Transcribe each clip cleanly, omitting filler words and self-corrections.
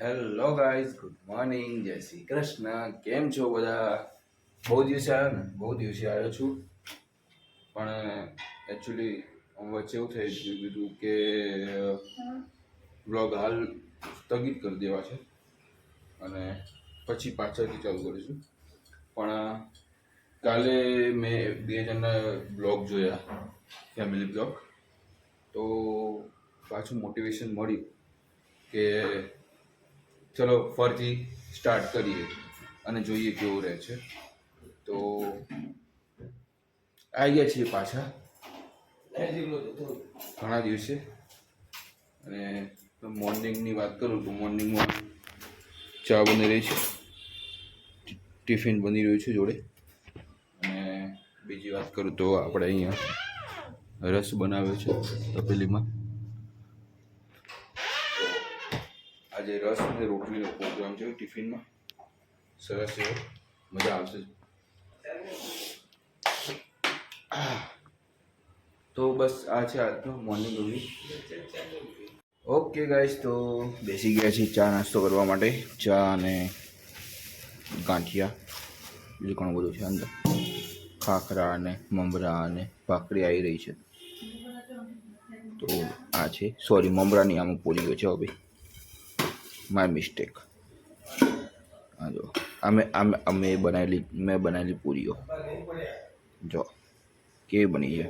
Hello guys, good morning, જય શ્રી કૃષ્ણ. કેમ છો બધા? બહુ દિવસે આવ્યો ને, બહુ દિવસે આવ્યો છું. પણ એકચ્યુઅલી વચ્ચે એવું થઈ ગયું કે બ્લોગ હાલ સ્થગિત કરી દેવા છે અને પછી પાછળથી ચાલુ કરીશું. પણ કાલે મેં બે જણના બ્લોગ જોયા, ફેમિલી બ્લોગ. તો પાછું મોટિવેશન મળ્યું કે ચલો ફરીથી સ્ટાર્ટ કરીએ અને જોઈએ કેવું રહે છે. તો આવી ગયા છીએ પાછા ઘણા દિવસે. અને મોર્નિંગની વાત કરું તો મોર્નિંગમાં ચા બની રહી છે, ટિફિન બની રહ્યું છે જોડે. અને બીજી વાત કરું તો આપણે અહીંયા રસ બનાવ્યો છે તપેલીમાં. આજે રસ અને રોટલીનો પ્રોગ્રામ છે ટિફિનમાં. સરસ એવો, મજા આવશે. તો બસ આ છે આજનો મોર્નિંગ રૂટીન. ઓકે ગાઈસ, તો બેસી ગયા છીએ ચા નાસ્તો કરવા માટે. ચા અને ગાંઠિયા, બીજું ઘણું બધું છે અંદર. ખાખરા અને મમરા અને ભાખરી આવી રહી છે. તો આ છે, સોરી, મમરાની આમ પૂરી ગયો છે હવે. My mistake. હા જો મેં બનાવેલી પૂરીઓ જો કેવી બની છે.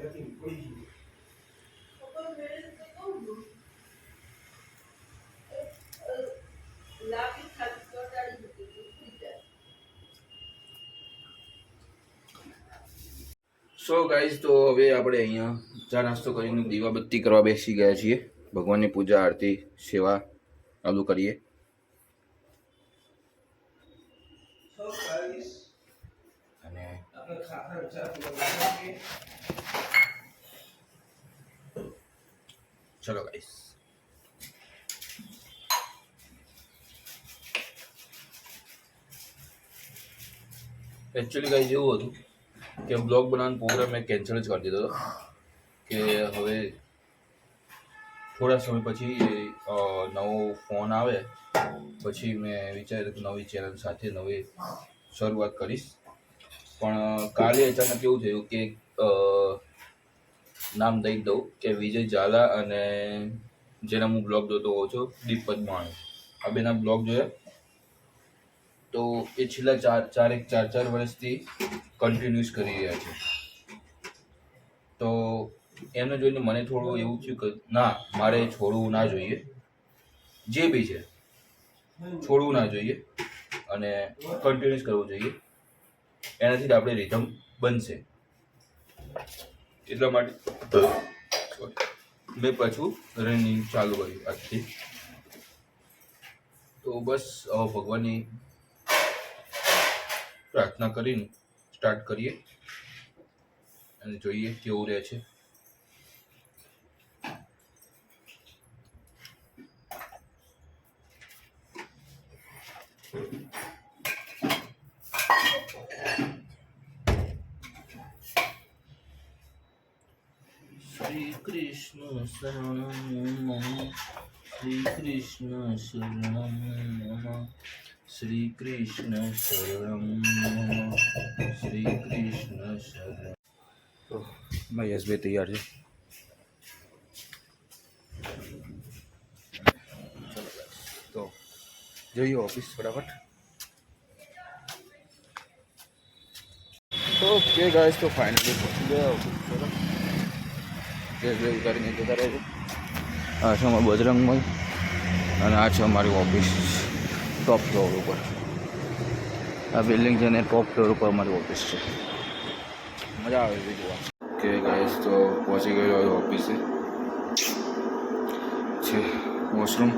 સો ગાઈઝ, તો હવે આપણે અહીંયા ચા નાસ્તો કરીને દીવાબત્તી કરવા બેસી ગયા છીએ. ભગવાનની પૂજા, આરતી, સેવા ચાલુ કરીએ. અને ચલો ગાઈઝ. એકચ્યુઅલી ગાઈઝ એવું હતું કે બ્લોગ બનાવવાનો પ્રોગ્રામ મેં કેન્સલ જ કરી દીધો હતો કે હવે થોડા સમય પછી નવો ફોન આવે પછી મેં વિચાર્યું કે નવી ચેનલ સાથે નવી શરૂઆત કરીશ. પણ કાલે અચાનક એવું થયું કે નામ દઈ દઉં કે વિજય ઝાલા અને જેના હું બ્લોગ જોતો હોઉં છું, દીપક માણસ, આ બેના બ્લોગ જોયા. તો એ છેલ્લા ચાર વર્ષથી કન્ટિન્યુઅસ કરી રહ્યા છે. તો એમને જોઈને મને થોડું એવું થયું કે ના, મારે છોડવું ના જોઈએ. જે બી છે છોડવું ના જોઈએ અને કન્ટિન્યુઅસ કરવું જોઈએ. એનાથી જ આપણે રિધમ બનશે. એટલા માટે મેં પાછું રનિંગ ચાલુ કર્યું આજથી. તો બસ ભગવાનની પ્રાર્થના કરીને સ્ટાર્ટ કરીએ અને જોઈએ કેવું રહે છે. શ્રી કૃષ્ણ શરણમ મમ, શ્રી કૃષ્ણ શરણમ મમ, શ્રી કૃષ્ણ શરણમ મમ, શ્રી કૃષ્ણ શરણ. તો મહેશભાઈ તૈયાર છે. તો જોઈએ ઓફિસ ફટાફટ. ઓકે ગાઈસ, તો ફાઇનલી પહોંચી ગયા ઓફિસ. ડ્રેસ ઉતારીને જતા રહે છે. આ છે અમારું બજરંગમલ અને આ છે અમારી ઓફિસ ટોપ ફ્લોર ઉપર. આ બિલ્ડિંગ છે ને ટોપ ફ્લોર ઉપર અમારી ઓફિસ છે. મજા આવે છે જોવા. ઓકે ગાઈસ, તો પહોંચી ગયો ઓફિસે. છે વોશરૂમ.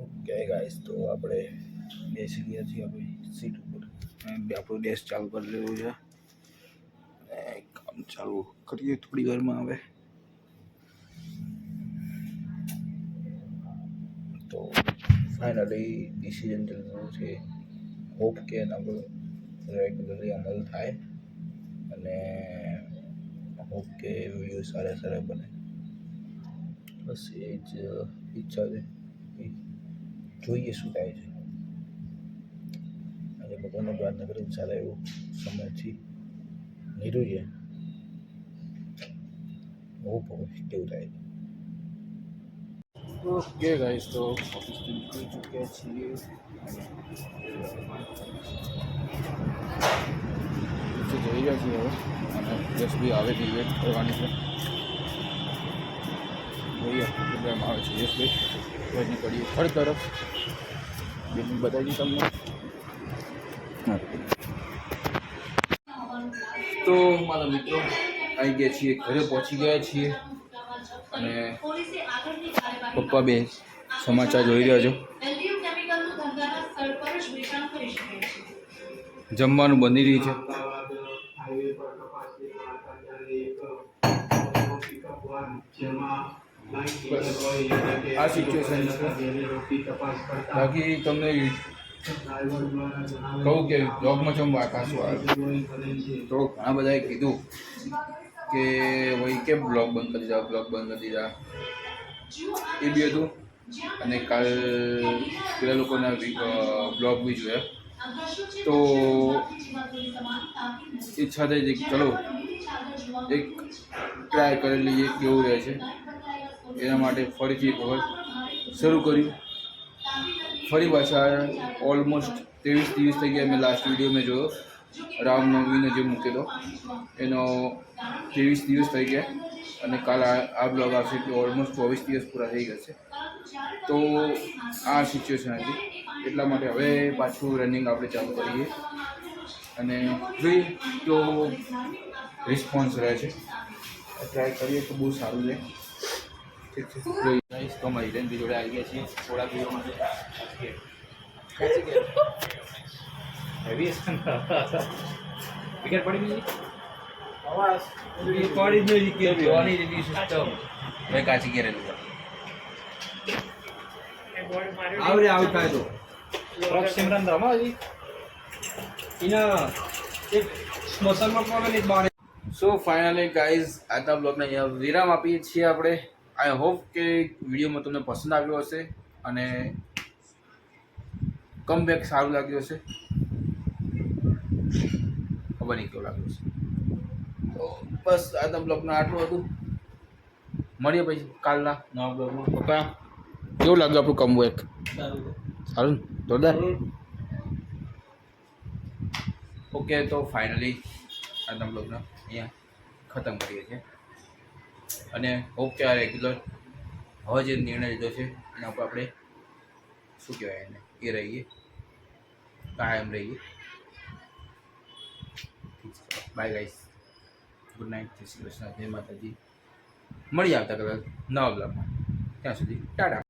ઓકે ગાઈસ, તો આપણે બેસી ગયા છીએ આપણી સીટ ઉપર. આપણું ડેસ્ક ચાલુ કરી લેવું છે. કામ ચાલુ કરીએ થોડી વારમાં. હવે તો ફાઇનલી ડિસિઝન લીધું છે. હોપ કે એના પર રેગ્યુલરલી અમલ થાય અને હોપ કે વિડીયો સારા બને. બસ એ જ ઈચ્છા છે. જોઈએ શું થાય છે. આજે ભગવાનને પ્રાર્થના કરીને સારા એવું સમયથી નીકળ્યું છે. બહુ કેવું થાય છે. ઓકે ગાઈસ, તો ઓફિસથી નીકળી ચૂક્યા છીએ જઈ રહ્યા છીએ હવે, અને યશ બી આવે છે, વેટ કરવાની છે. જોઈએ કેટલામાં આવે છે યશભાઈ. હવે નીકળીએ ઘર તરફ. બિલ્ડિંગ બતાવી તમને. તો મારા મિત્રો આવી ગયા છીએ, ઘરે પહોંચી ગયા છીએ, અને પપ્પા બે સમાચાર જોઈ રહ્યા છો. જમવાનું બની રહ્યું છે. આ સિચ્યુએશન છે. બાકી તમને કહું કે બ્લોગમાં ચમ વાકાશું આવે તો ઘણા બધાએ કીધું કે ભાઈ કેમ બ્લોગ બંધ કરી દીધા, બ્લોગ બંધ કરી દીધા. એ બી હતું, અને કાલ પેલા લોકોના બ્લોગ બી જોયા, તો ઈચ્છા થઈ છે કે ચલો એક ટ્રાય કરી લઈએ કેવું રહે છે. એના માટે ફરીથી એક વખત શરૂ કર્યું. ફરી પાછા ઓલમોસ્ટ 23 દિવસ થઈ ગયા. મેં લાસ્ટ વિડીયો મેં જોયો રામનવમીનો જે મૂકેલો, એનો 23 દિવસ થઈ ગયા, અને કાલ આ બ્લોગ આવશે એટલે ઓલમોસ્ટ 24 દિવસ પૂરા થઈ ગયા છે. તો આ સિચ્યુએશન હતી, એટલા માટે હવે પાછું રનિંગ આપણે ચાલુ કરીએ, અને જોઈએ તો રિસ્પોન્સ રહે છે. ટ્રાય કરીએ તો બહુ સારું છે. ઠીક છે, જોઈએ. ગાઈસ, તો અમારી હિરેનભાઈ જોડે આવી ગયા છીએ થોડા દિવસ માટે. વિકેટ પડી ગઈ કાચી ઘેરે આઉટ થાય તો સિમરન રમાજી એના એક સ્મશાનમાં. સો ફાઇનલી ગાઈઝ, આજના બ્લોગને અહીંયા વિરામ આપીએ છીએ આપણે. આઈ હોપ કે વિડીયોમાં તમને પસંદ આવ્યો હશે, અને કમબેક સારું લાગ્યું હશે. ખબર નહીં કેવું લાગ્યું હશે. તો બસ આજના બ્લોગમાં આટલું હતું. મળીએ પછી કાલના નવા બ્લોગમાં. પપ્પા કેવું લાગ્યું આપણું કમબેક? સારું ને? જોરદાર. ઓકે, તો ફાઇનલી આજના બ્લોગને અહીંયા ખતમ કરીએ છીએ, અને હોપ કે આ રેગ્યુલર હવે જે નિર્ણય લીધો છે એના ઉપર આપણે શું કહેવાય એને એ રહીએ, કાયમ રહીએ. બાય ગાઈસ, ગુડ નાઇટ, જય શ્રી કૃષ્ણ, જય માતાજી. મળી આવતા કદાચ નવા બ્લોગમાં. ત્યાં સુધી ટાટા.